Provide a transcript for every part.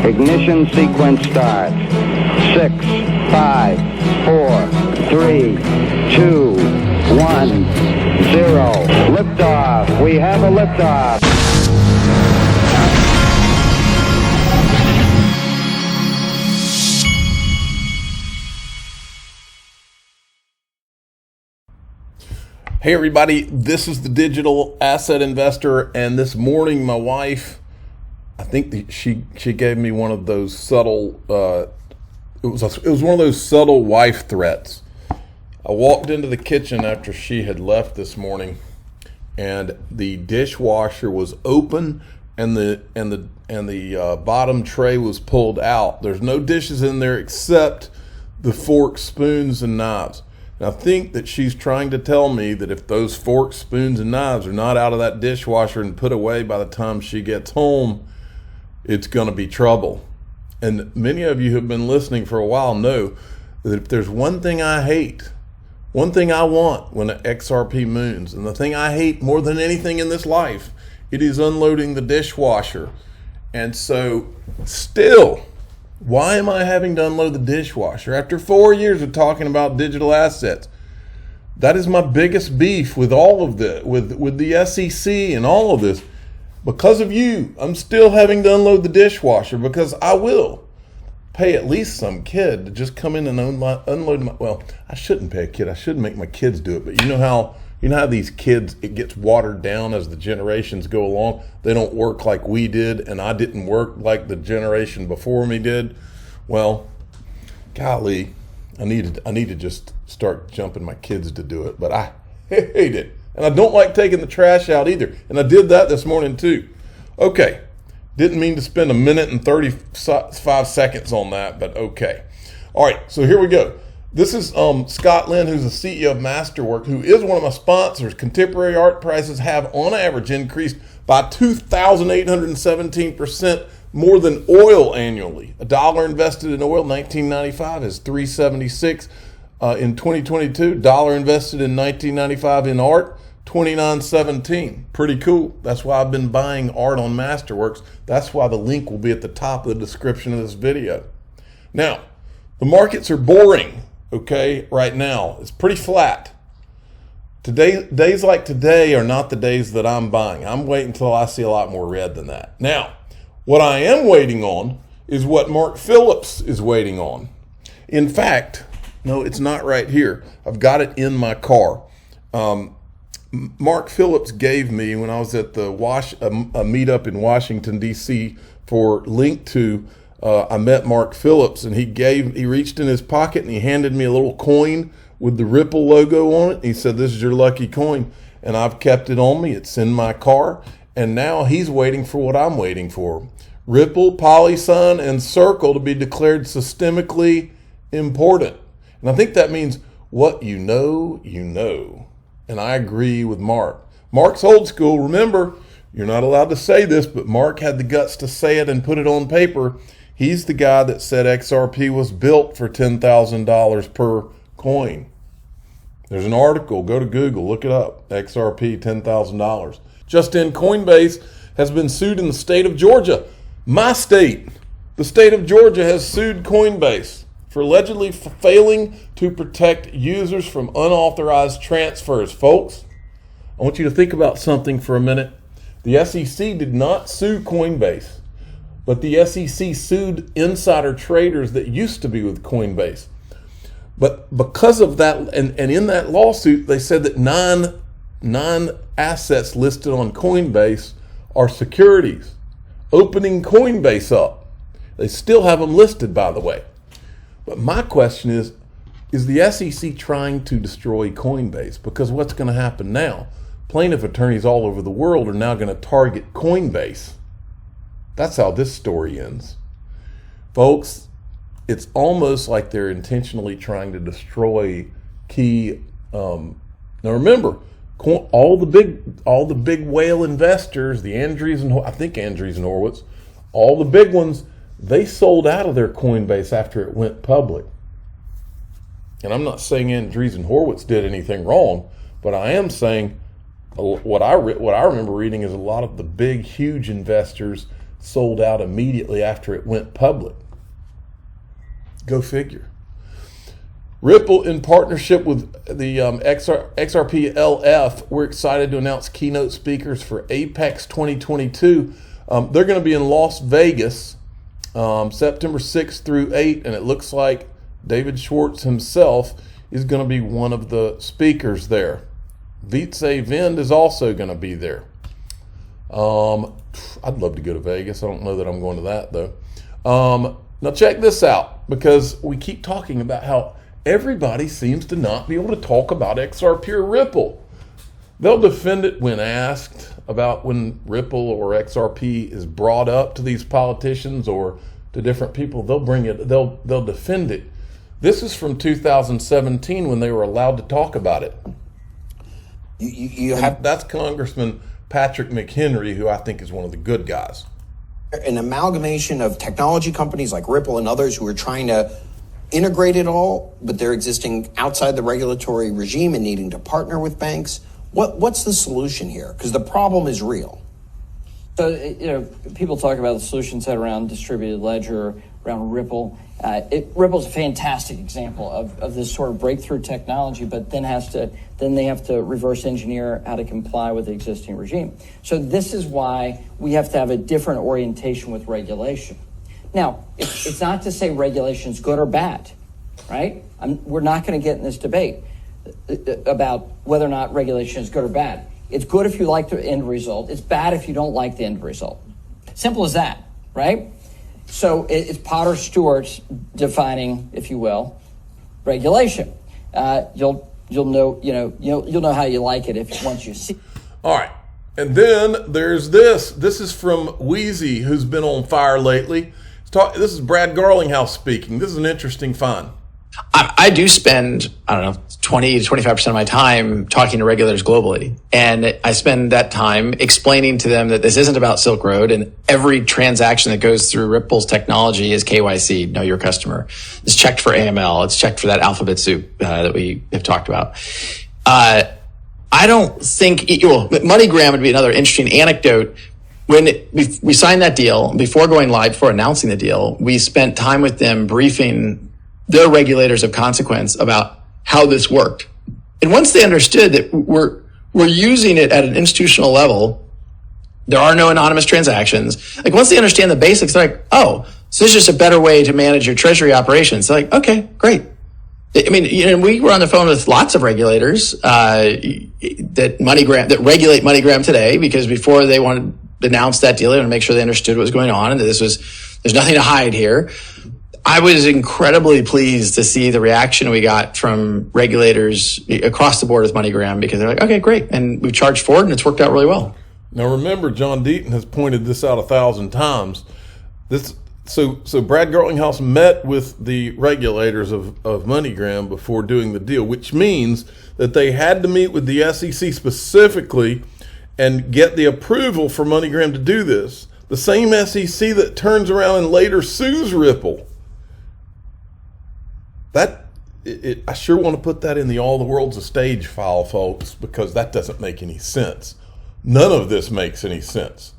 Ignition sequence starts. 6, 5, 4, 3, 2, 1, 0. Liftoff. We have a liftoff. Hey everybody, this is the Digital Asset Investor, and this morning my wife, I think she gave me one of those subtle, it was one of those subtle wife threats. I walked into the kitchen after she had left this morning, and the dishwasher was open, and the bottom tray was pulled out. There's no dishes in there except the forks, spoons, and knives. And I think that she's trying to tell me that if those forks, spoons, and knives are not out of that dishwasher and put away by the time she gets home, it's going to be trouble. And many of you who have been listening for a while know that if there's one thing I hate, one thing I want when the XRP moons, and the thing I hate more than anything in this life, it is unloading the dishwasher. And so still, why am I having to unload the dishwasher after 4 years of talking about digital assets? That is my biggest beef with all of this, with the SEC and all of this. Because of you, I'm still having to unload the dishwasher because I will pay at least some kid to just come in and unload my, well, I shouldn't pay a kid. I shouldn't make my kids do it. But you know how these kids, it gets watered down as the generations go along. They don't work like we did, and I didn't work like the generation before me did. Well, golly, I need to just start jumping my kids to do it, but I hate it. And I don't like taking the trash out either. And I did that this morning too. Okay, didn't mean to spend 1 minute and 35 seconds on that, but okay. All right, so here we go. This is Scott Lynn, who's the CEO of Masterwork, who is one of my sponsors. Contemporary art prices have, on average, increased by 2,817% more than oil annually. $1 invested in oil in 1995 is $3.76 in 2022. $1 invested in 1995 in art, $29.17. Pretty cool. That's why I've been buying art on Masterworks. That's why the link will be at the top of the description of this video. Now, the markets are boring. Okay, right now it's pretty flat. Days like today are not the days that I'm buying. I'm waiting until I see a lot more red than that. Now, what I am waiting on is what Mark Phillips is waiting on. In fact, no, it's not right here. I've got it in my car. Mark Phillips gave me, when I was at the a meetup in Washington, D.C. for Link to, I met Mark Phillips, and he reached in his pocket and he handed me a little coin with the Ripple logo on it. He said, "This is your lucky coin." And I've kept it on me. It's in my car. And now he's waiting for what I'm waiting for. Ripple, Polysign, and Circle to be declared systemically important. And I think that means what you know, you know. And I agree with Mark. Mark's old school. Remember, you're not allowed to say this, but Mark had the guts to say it and put it on paper. He's the guy that said XRP was built for $10,000 per coin. There's an article. Go to Google. Look it up. XRP, $10,000. Just in, Coinbase has been sued in the state of Georgia. My state. The state of Georgia has sued Coinbase for allegedly failing to protect users from unauthorized transfers. Folks, I want you to think about something for a minute. The SEC did not sue Coinbase, but the SEC sued insider traders that used to be with Coinbase. But because of that, and in that lawsuit, they said that nine assets listed on Coinbase are securities. Opening Coinbase up. They still have them listed, by the way. But my question is the SEC trying to destroy Coinbase? Because what's going to happen now? Plaintiff attorneys all over the world are now going to target Coinbase. That's how this story ends. Folks, it's almost like they're intentionally trying to destroy key. Now remember, all the big whale investors, the Andreessen and Horowitz, all the big ones, they sold out of their Coinbase after it went public. And I'm not saying Andreessen and Horowitz did anything wrong, but I am saying what I remember reading is a lot of the big, huge investors sold out immediately after it went public. Go figure. Ripple, in partnership with the XRP LF, we're excited to announce keynote speakers for Apex 2022. They're going to be in Las Vegas September 6th through 8th, and it looks like David Schwartz himself is going to be one of the speakers there. Vitze Vind is also going to be there. I'd love to go to Vegas. I don't know that I'm going to that, though. Now check this out, because we keep talking about how everybody seems to not be able to talk about XRP or Ripple. They'll defend it when asked about when Ripple or XRP is brought up to these politicians or to different people. They'll bring it. They'll defend it. This is from 2017 when they were allowed to talk about it. That's Congressman Patrick McHenry, who I think is one of the good guys. An amalgamation of technology companies like Ripple and others who are trying to integrate it all, but they're existing outside the regulatory regime and needing to partner with banks. What's the solution here? Because the problem is real. So, people talk about the solution set around distributed ledger, around Ripple. Ripple's a fantastic example of this sort of breakthrough technology, but then they have to reverse engineer how to comply with the existing regime. So this is why we have to have a different orientation with regulation. Now, it's not to say regulation is good or bad, right? We're not going to get in this debate about whether or not regulation is good or bad. It's good if you like the end result. It's bad if you don't like the end result. Simple as that, right? So it's Potter Stewart's defining, if you will, regulation. You'll know how you like it once you see. All right, and then there's this. This is from Wheezy, who's been on fire lately. This is Brad Garlinghouse speaking. This is an interesting find. I do spend, 20 to 25% of my time talking to regulators globally. And I spend that time explaining to them that this isn't about Silk Road, and every transaction that goes through Ripple's technology is KYC, know your customer. It's checked for AML. It's checked for that alphabet soup that we have talked about. I don't think, MoneyGram would be another interesting anecdote. When we signed that deal, before going live, before announcing the deal, we spent time with them briefing their regulators of consequence about how this worked. And once they understood that we're using it at an institutional level, there are no anonymous transactions. Like, once they understand the basics, they're like, oh, so this is just a better way to manage your treasury operations. They're like, okay, great. I mean, we were on the phone with lots of regulators that regulate MoneyGram today, because before they wanted to announce that deal, they wanted to make sure they understood what was going on and that there's nothing to hide here. I was incredibly pleased to see the reaction we got from regulators across the board with MoneyGram, because they're like, okay, great. And we charged forward and it's worked out really well. Now, remember, John Deaton has pointed this out 1,000 times. So Brad Garlinghouse met with the regulators of MoneyGram before doing the deal, which means that they had to meet with the SEC specifically and get the approval for MoneyGram to do this. The same SEC that turns around and later sues Ripple. I sure want to put that in the All the World's a Stage file, folks, because that doesn't make any sense. None of this makes any sense.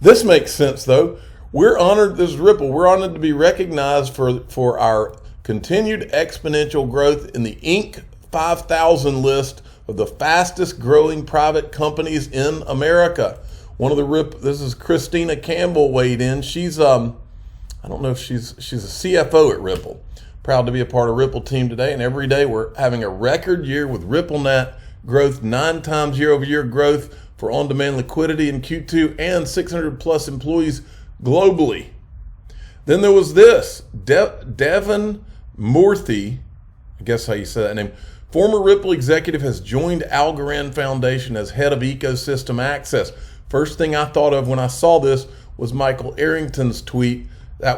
This makes sense, though. We're honored, this is Ripple, we're honored to be recognized for our continued exponential growth in the Inc. 5000 list of the fastest growing private companies in America. This is Christina Campbell weighed in. She's, I don't know if she's a CFO at Ripple. Proud to be a part of Ripple team today, and every day we're having a record year with RippleNet growth, 9 times year-over-year growth for on-demand liquidity in Q2, and 600 plus employees globally. Then there was this, Devin Murthy, I guess how you say that name, former Ripple executive, has joined Algorand Foundation as head of ecosystem access. First thing I thought of when I saw this was Michael Arrington's tweet.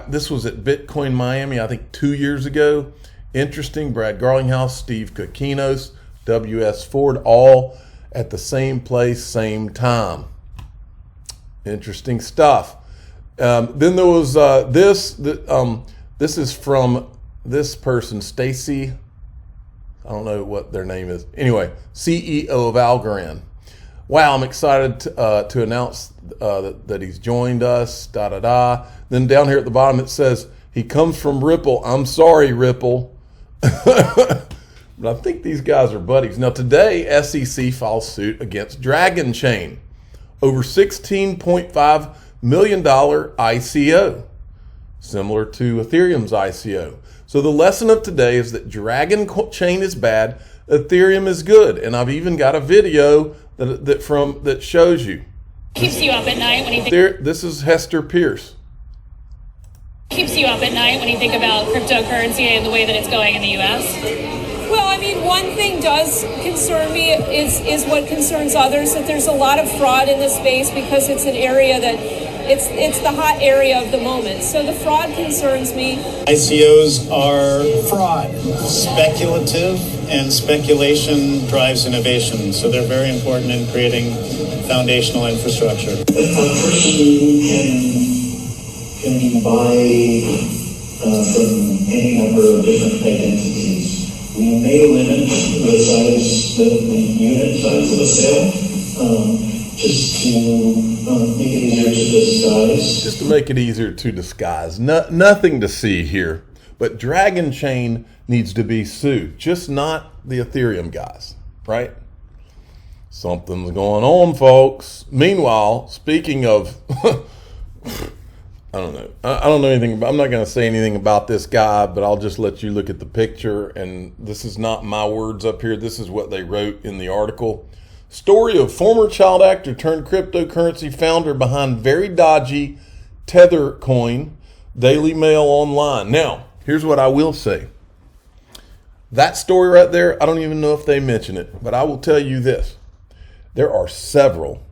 This was at Bitcoin Miami, I think 2 years ago. Interesting. Brad Garlinghouse, Steve Kokinos, W.S. Ford, all at the same place, same time. Interesting stuff. Then there was this is from this person, Stacy. I don't know what their name is. Anyway, CEO of Algorand. wow, I'm excited to announce that he's joined us, Then down here at the bottom it says, he comes from Ripple. I'm sorry, Ripple. But I think these guys are buddies. Now today, SEC files suit against Dragon Chain over $16.5 million ICO, similar to Ethereum's ICO. So the lesson of today is that Dragon Chain is bad, Ethereum is good. And I've even got a video that shows you. Keeps you up at night when you think. This is Hester Pierce. Keeps you up at night when you think about cryptocurrency and the way that it's going in the U.S.? Well, I mean, one thing does concern me is what concerns others, that there's a lot of fraud in this space because it's an area that it's the hot area of the moment. So the fraud concerns me. ICOs are fraud, speculative, and speculation drives innovation. So they're very important in creating foundational infrastructure. A person can buy from any number of different identities. We may limit the size, the unit size of a sale, just to make it easier to disguise. Just to make it easier to disguise. Nothing to see here, but Dragon Chain needs to be sued, just not the Ethereum guys, right? Something's going on, folks. Meanwhile, speaking of, I don't know. I don't know anything about, I'm not going to say anything about this guy, but I'll just let you look at the picture. And this is not my words up here. This is what they wrote in the article. Story of former child actor turned cryptocurrency founder behind very dodgy Tether coin, Daily Mail Online. Now, here's what I will say. That story right there, I don't even know if they mention it, but I will tell you this. There are several,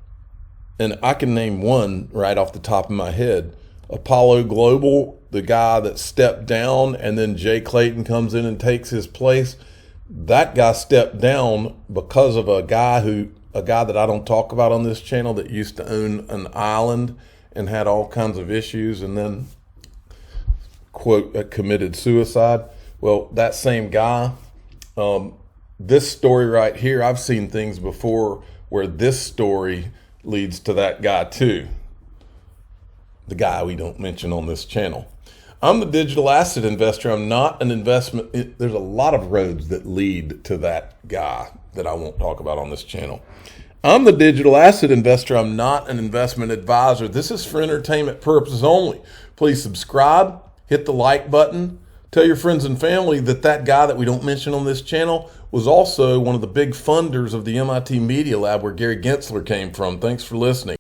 and I can name one right off the top of my head. Apollo Global, the guy that stepped down, and then Jay Clayton comes in and takes his place. That guy stepped down because of a guy that I don't talk about on this channel that used to own an island and had all kinds of issues, and then, quote, committed suicide. Well, that same guy, this story right here, I've seen things before where this story leads to that guy too. The guy we don't mention on this channel. I'm the digital asset investor. I'm not an investment. There's a lot of roads that lead to that guy that I won't talk about on this channel. I'm the digital asset investor. I'm not an investment advisor. This is for entertainment purposes only. Please subscribe, hit the like button, tell your friends and family that guy that we don't mention on this channel was also one of the big funders of the MIT Media Lab where Gary Gensler came from. Thanks for listening.